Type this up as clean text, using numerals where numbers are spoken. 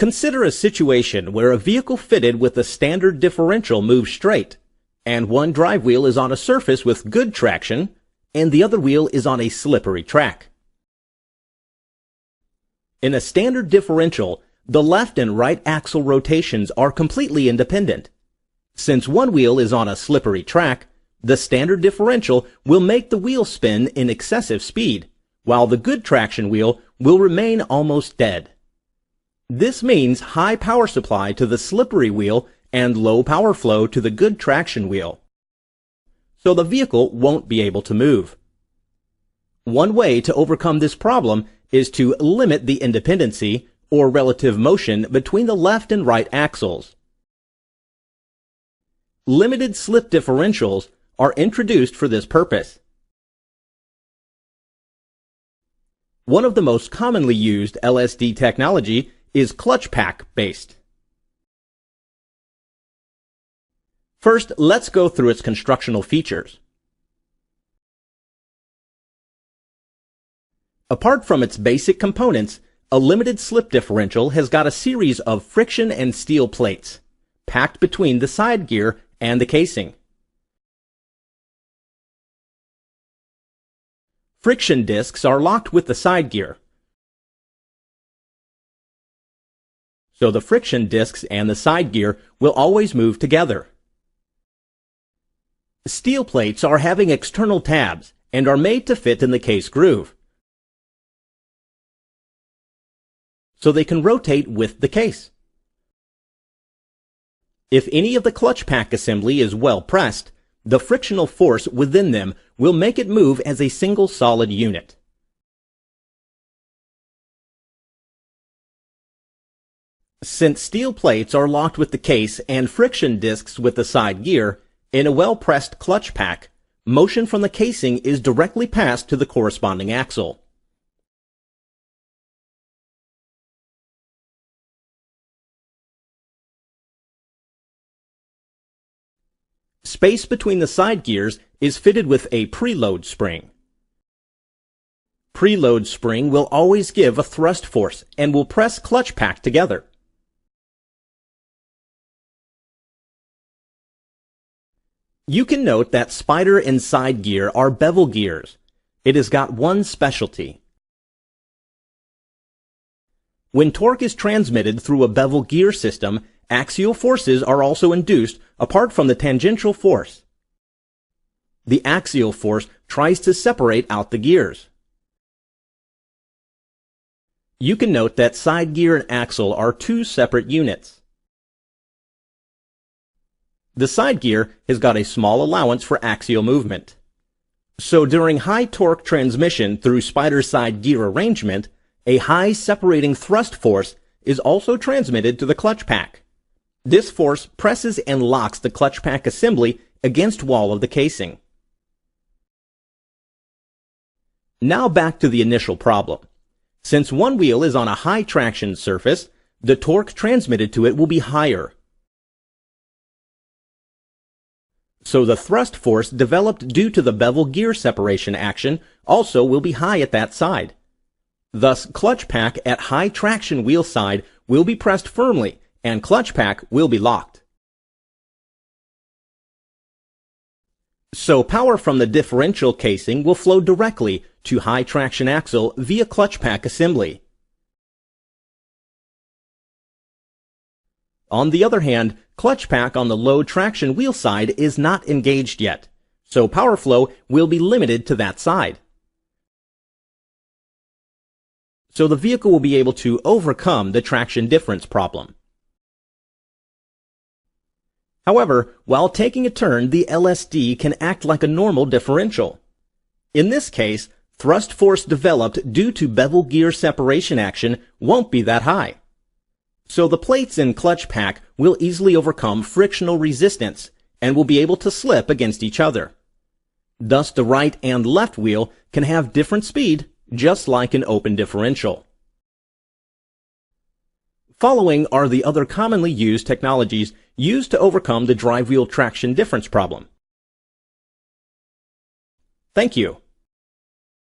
Consider a situation where a vehicle fitted with a standard differential moves straight, and one drive wheel is on a surface with good traction, and the other wheel is on a slippery track. In a standard differential, the left and right axle rotations are completely independent. Since one wheel is on a slippery track, the standard differential will make the wheel spin in excessive speed, while the good traction wheel will remain almost dead. This means high power supply to the slippery wheel and low power flow to the good traction wheel. So the vehicle won't be able to move. One way to overcome this problem is to limit the independency or relative motion between the left and right axles. Limited slip differentials are introduced for this purpose. One of the most commonly used LSD technology is clutch pack based. First, let's go through its constructional features. Apart from its basic components, a limited slip differential has got a series of friction and steel plates packed between the side gear and the casing. Friction discs are locked with the side gear, so the friction discs and the side gear will always move together. Steel plates are having external tabs and are made to fit in the case groove, so they can rotate with the case. If any of the clutch pack assembly is well pressed, the frictional force within them will make it move as a single solid unit. Since steel plates are locked with the case and friction discs with the side gear, in a well-pressed clutch pack, motion from the casing is directly passed to the corresponding axle. Space between the side gears is fitted with a preload spring. Preload spring will always give a thrust force and will press clutch pack together. You can note that spider and side gear are bevel gears. It has got one specialty. When torque is transmitted through a bevel gear system, axial forces are also induced apart from the tangential force. The axial force tries to separate out the gears. You can note that side gear and axle are two separate units. The side gear has got a small allowance for axial movement. So during high torque transmission through spider side gear arrangement, a high separating thrust force is also transmitted to the clutch pack. This force presses and locks the clutch pack assembly against wall of the casing. Now back to the initial problem. Since one wheel is on a high traction surface, the torque transmitted to it will be higher. So the thrust force developed due to the bevel gear separation action also will be high at that side. Thus, clutch pack at high traction wheel side will be pressed firmly and clutch pack will be locked. So power from the differential casing will flow directly to high traction axle via clutch pack assembly. On the other hand, clutch pack on the low traction wheel side is not engaged yet, so power flow will be limited to that side. So the vehicle will be able to overcome the traction difference problem. However, while taking a turn, the LSD can act like a normal differential. In this case, thrust force developed due to bevel gear separation action won't be that high. So the plates in clutch pack will easily overcome frictional resistance and will be able to slip against each other. Thus the right and left wheel can have different speed, just like an open differential. Following are the other commonly used technologies used to overcome the drive wheel traction difference problem. Thank you.